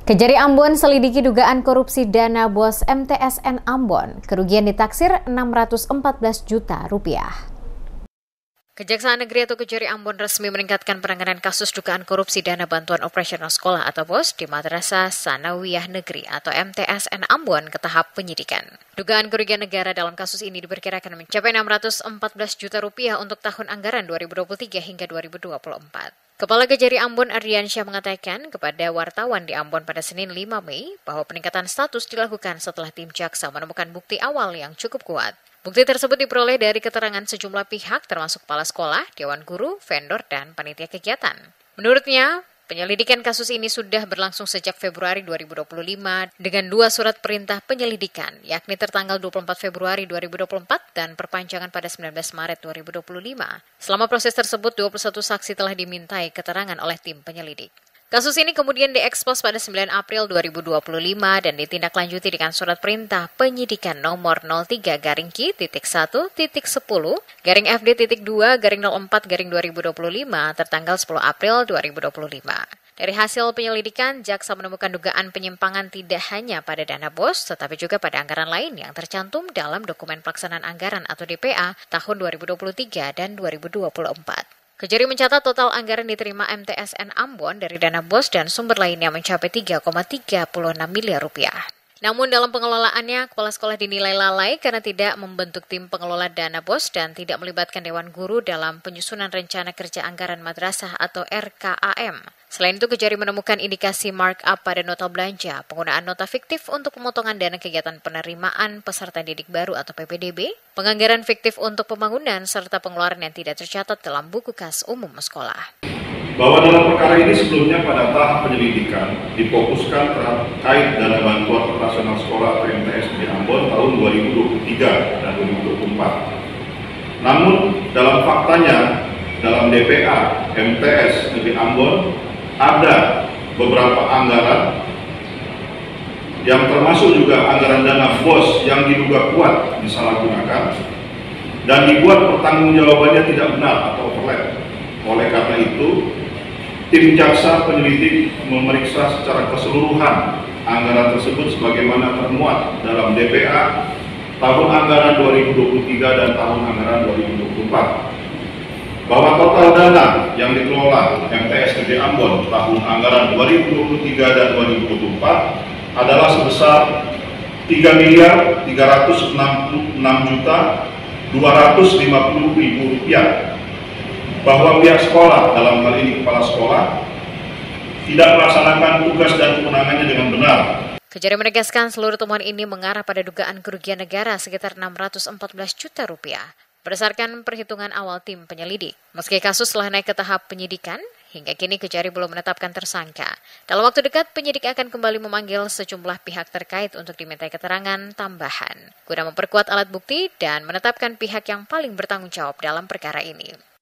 Kejari Ambon selidiki dugaan korupsi dana bos MTSN Ambon. Kerugian ditaksir 614 juta rupiah. Kejaksaan Negeri atau Kejari Ambon resmi meningkatkan penanganan kasus dugaan korupsi dana bantuan operasional sekolah atau BOS di Madrasah Sanawiyah Negeri atau MTSN Ambon ke tahap penyidikan. Dugaan kerugian negara dalam kasus ini diperkirakan mencapai 614 juta rupiah untuk tahun anggaran 2023 hingga 2024. Kepala Kejari Ambon Ardiansyah mengatakan kepada wartawan di Ambon pada Senin 5 Mei bahwa peningkatan status dilakukan setelah tim jaksa menemukan bukti awal yang cukup kuat. Bukti tersebut diperoleh dari keterangan sejumlah pihak termasuk kepala sekolah, dewan guru, vendor, dan panitia kegiatan. Menurutnya, penyelidikan kasus ini sudah berlangsung sejak Februari 2025 dengan 2 surat perintah penyelidikan, yakni tertanggal 24 Februari 2024 dan perpanjangan pada 19 Maret 2025. Selama proses tersebut, 21 saksi telah dimintai keterangan oleh tim penyelidik. Kasus ini kemudian diekspos pada 9 April 2025 dan ditindaklanjuti dengan surat perintah penyidikan nomor 03-1.1.10-FD.2-04-2025 tertanggal 10 April 2025. Dari hasil penyelidikan, jaksa menemukan dugaan penyimpangan tidak hanya pada dana BOS, tetapi juga pada anggaran lain yang tercantum dalam dokumen pelaksanaan anggaran atau DPA tahun 2023 dan 2024. Kejari mencatat total anggaran diterima MTSN Ambon dari dana BOS dan sumber lainnya mencapai 3,36 miliar rupiah. Namun dalam pengelolaannya, kepala sekolah dinilai lalai karena tidak membentuk tim pengelola dana BOS dan tidak melibatkan dewan guru dalam penyusunan rencana kerja anggaran madrasah atau RKAM. Selain itu, Kejari menemukan indikasi markup pada nota belanja, penggunaan nota fiktif untuk pemotongan dana kegiatan penerimaan peserta didik baru atau PPDB, penganggaran fiktif untuk pembangunan, serta pengeluaran yang tidak tercatat dalam buku kas umum sekolah. Bahwa dalam perkara ini sebelumnya pada tahap penyelidikan difokuskan terkait dana bantuan operasional sekolah atau MTS di Ambon tahun 2023 dan 2024. Namun dalam faktanya dalam DPA MTS Negeri Ambon ada beberapa anggaran yang termasuk juga anggaran dana BOS yang diduga kuat disalahgunakan dan dibuat pertanggungjawabannya tidak benar atau overlap. Oleh karena itu, tim jaksa penyelidik memeriksa secara keseluruhan anggaran tersebut sebagaimana termuat dalam DPA tahun anggaran 2023 dan tahun anggaran 2024. Bahwa total dana yang dikelola MTS Negeri Ambon tahun anggaran 2023 dan 2024 adalah sebesar 3.366.250.000 rupiah. Bahwa pihak sekolah, dalam hal ini kepala sekolah, tidak melaksanakan tugas dan kewenangannya dengan benar. Kejari menegaskan seluruh temuan ini mengarah pada dugaan kerugian negara sekitar 614 juta rupiah berdasarkan perhitungan awal tim penyelidik. Meski kasus telah naik ke tahap penyidikan, hingga kini Kejari belum menetapkan tersangka. Dalam waktu dekat, penyidik akan kembali memanggil sejumlah pihak terkait untuk dimintai keterangan tambahan, guna memperkuat alat bukti dan menetapkan pihak yang paling bertanggung jawab dalam perkara ini.